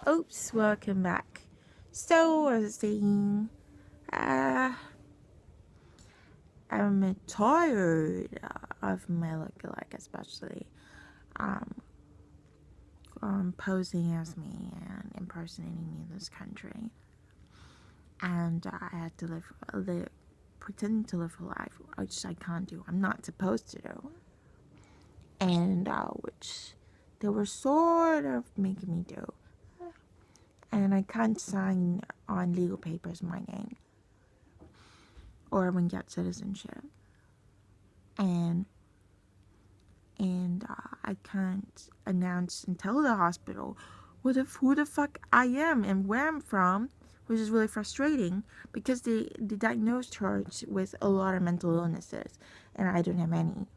Oops, welcome back. So, I was saying, I'm tired of my lookalike, especially um, posing as me and impersonating me in this country. And I had to pretending to live a life, which I can't do. I'm not supposed to do. And which they were sort of making me do. And I can't sign on legal papers my name or even get citizenship. And I can't announce and tell the hospital who the fuck I am and where I'm from, which is really frustrating because they diagnosed her with a lot of mental illnesses and I don't have any.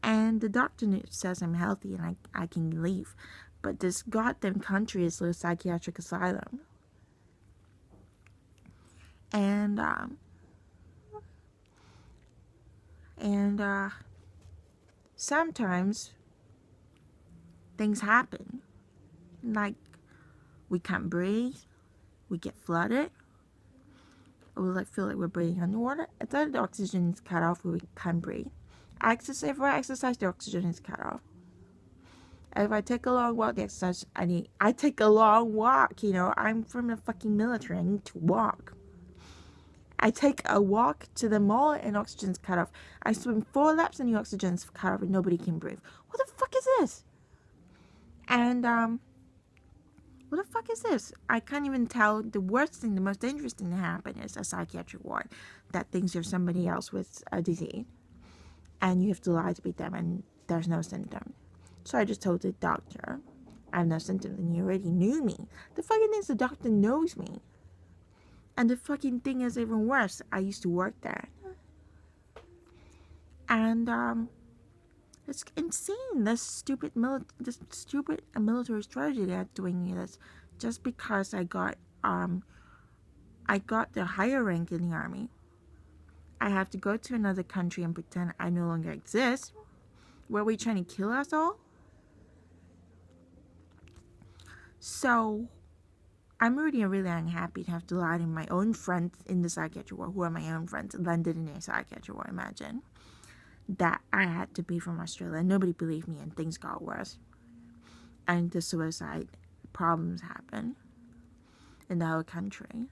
And the doctor says I'm healthy and I can leave. But this goddamn country is a psychiatric asylum. And sometimes things happen. Like, we can't breathe, we get flooded, or we feel like we're breathing underwater. It's like the oxygen is cut off, we can't breathe. If I exercise, the oxygen is cut off. If I take a long walk, I take a long walk, I'm from the fucking military, I need to walk. I take a walk to the mall and oxygen's cut off. I swim 4 laps and the oxygen's cut off and nobody can breathe. What the fuck is this? And, what the fuck is this? I can't even tell. The worst thing, the most dangerous thing to happen is a psychiatric ward that thinks you're somebody else with a disease. And you have to lie to beat them and there's no symptom. So I just told the doctor, I have no symptoms and he already knew me. The fucking thing is the doctor knows me. And the fucking thing is even worse. I used to work there. And, it's insane. This stupid military strategy they're doing this just because I got the higher rank in the army. I have to go to another country and pretend I no longer exist. Were we trying to kill us all? So, I'm really unhappy to have to lie to my own friends in the psychiatric ward, who are my own friends, landed in a psychiatric ward, imagine. That I had to be from Australia. Nobody believed me and things got worse. And the suicide problems happened in the whole country.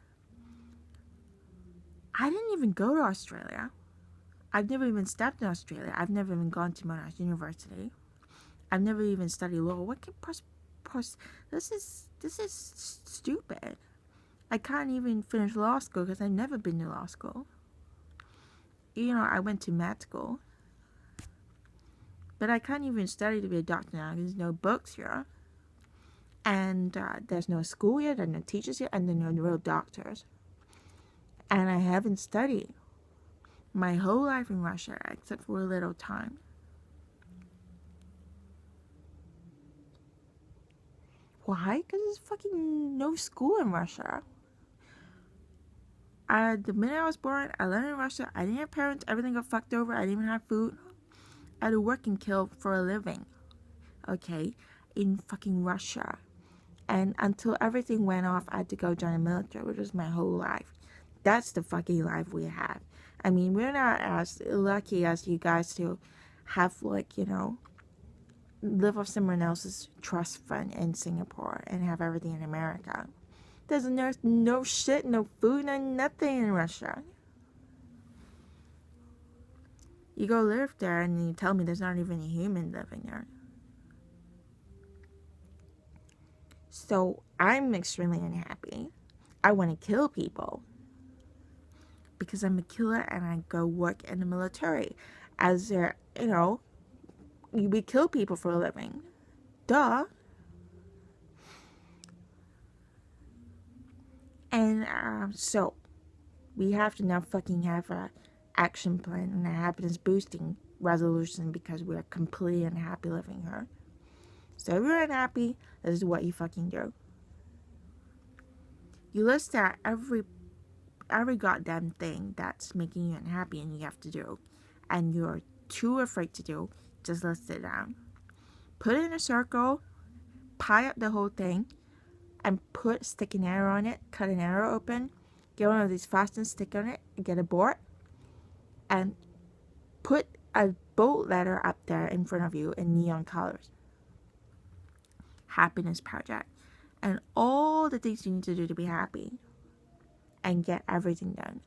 I didn't even go to Australia. I've never even stepped in Australia. I've never even gone to Monash University. I've never even studied law. What can this is stupid. I can't even finish law school because I've never been to law school. I went to med school. But I can't even study to be a doctor now. There's no books here. And there's no school here. There's no teachers here. And there are no real doctors. And I haven't studied my whole life in Russia except for a little time. Why? Because there's fucking no school in Russia. The minute I was born, I learned in Russia. I didn't have parents. Everything got fucked over. I didn't even have food. I had to work and kill for a living. Okay? In fucking Russia. And until everything went off, I had to go join the military, which was my whole life. That's the fucking life we have. I mean, we're not as lucky as you guys to have, live off someone else's trust fund in Singapore and have everything in America. There's no shit, no food, no nothing in Russia. You go live there and you tell me there's not even a human living there. So I'm extremely unhappy. I want to kill people. Because I'm a killer and I go work in the military. As there, we kill people for a living. Duh. And so we have to now fucking have a action plan and a happiness boosting resolution because we're completely unhappy living here. So if you're unhappy, this is what you fucking do. You list out every goddamn thing that's making you unhappy and you have to do, and you're too afraid to do, just list it down. Put it in a circle, pie up the whole thing, and stick an arrow on it, cut an arrow open, get one of these fasten stick on it, get a board, and put a bold letter up there in front of you in neon colors. Happiness project. And all the things you need to do to be happy and get everything done.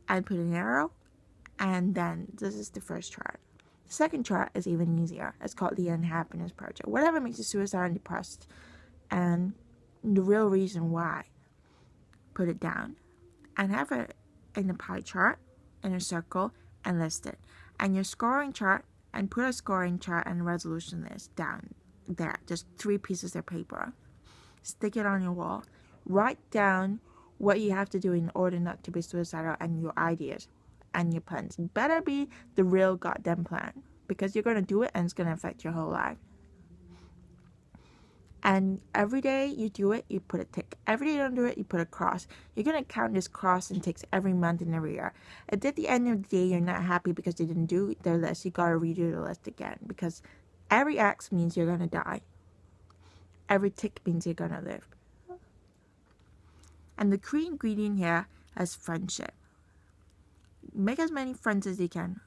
And put an arrow, and then this is the first chart. The second chart is even easier. It's called the unhappiness project. Whatever makes you suicidal and depressed, and the real reason why, put it down. And have it in a pie chart, in a circle, and list it. And your scoring chart, and put a scoring chart and resolution list down there. Just 3 pieces of paper. Stick it on your wall. Write down what you have to do in order not to be suicidal, and your ideas and your plans. Better be the real goddamn plan, because you're going to do it and it's going to affect your whole life. And every day you do it, you put a tick. Every day you don't do it, you put a cross. You're going to count this cross and ticks every month and every year. And at the end of the day, you're not happy because you didn't do the list. You got to redo the list again, because every X means you're going to die. Every tick means you're going to live. And the key ingredient here is friendship. Make as many friends as you can.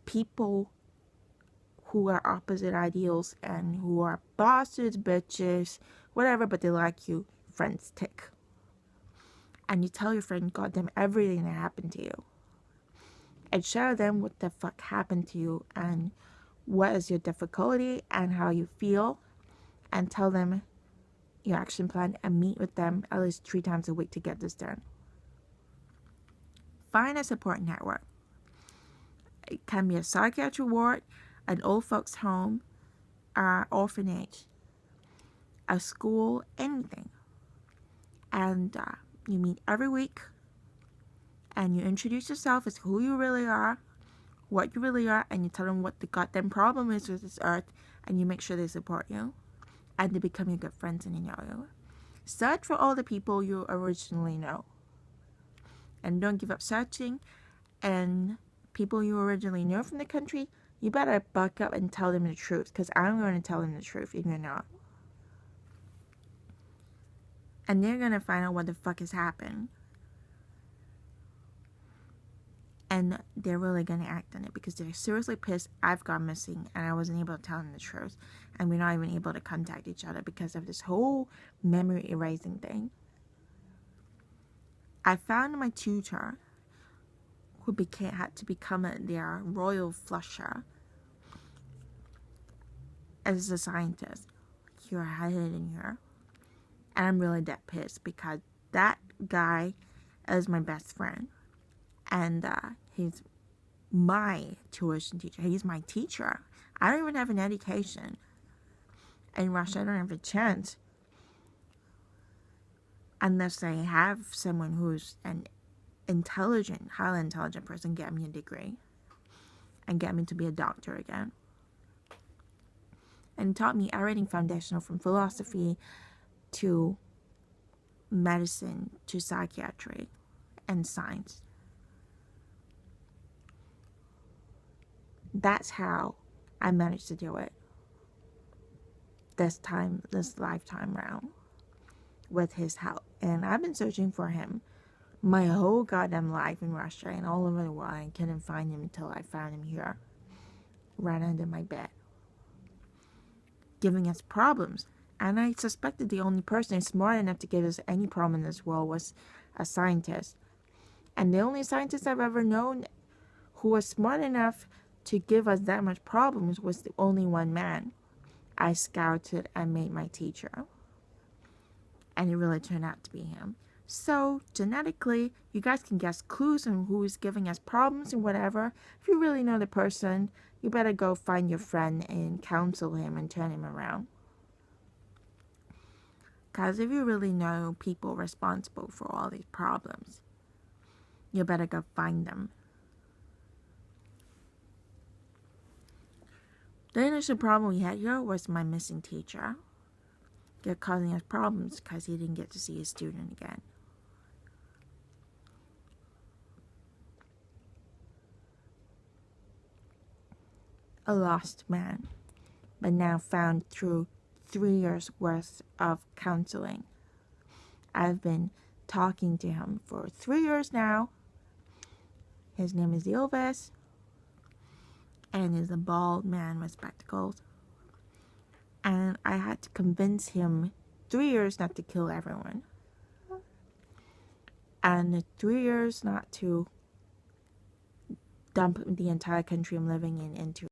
People who are opposite ideals and who are bosses, bitches, whatever, but they like you. Friends tick. And you tell your friend, goddamn, everything that happened to you. And show them what the fuck happened to you and what is your difficulty and how you feel. And tell them your action plan and meet with them at least 3 times a week to get this done. Find a support network. It can be a psychiatric ward, an old folks home, orphanage, a school, anything. And you meet every week, and you introduce yourself as who you really are, what you really are, and you tell them what the goddamn problem is with this earth, and you make sure they support you, and they become your good friends and they know you. Search for all the people you originally know. And don't give up searching. And people you originally know from the country, you better buck up and tell them the truth, because I'm going to tell them the truth if you're not. And they're going to find out what the fuck has happened. And they're really going to act on it, because they're seriously pissed I've gone missing and I wasn't able to tell them the truth. And we're not even able to contact each other because of this whole memory erasing thing. I found my tutor, who had to become their royal flusher, as a scientist. Here, I had it in here. And I'm really that pissed, because that guy is my best friend. And he's my tuition teacher. He's my teacher. I don't even have an education. In Russia, I don't have a chance. Unless I have someone who's an highly intelligent person get me a degree. And get me to be a doctor again. And taught me everything foundational, from philosophy to medicine to psychiatry and science. That's how I managed to do it. This lifetime round. With his help. And I've been searching for him my whole goddamn life in Russia and all over the world. I couldn't find him until I found him here. Right under my bed. Giving us problems. And I suspected the only person smart enough to give us any problem in this world was a scientist. And the only scientist I've ever known who was smart enough to give us that much problems was the only one man I scouted and made my teacher. And it really turned out to be him. So, genetically, you guys can guess clues on who is giving us problems and whatever. If you really know the person, you better go find your friend and counsel him and turn him around. Because if you really know people responsible for all these problems, you better go find them. The initial problem we had here was my missing teacher. They're causing us problems because he didn't get to see his student again. A lost man, but now found through 3 years worth of counseling. I've been talking to him for 3 years now. His name is Elvis, and he's a bald man with spectacles. And I had to convince him 3 years not to kill everyone. And 3 years not to dump the entire country I'm living in into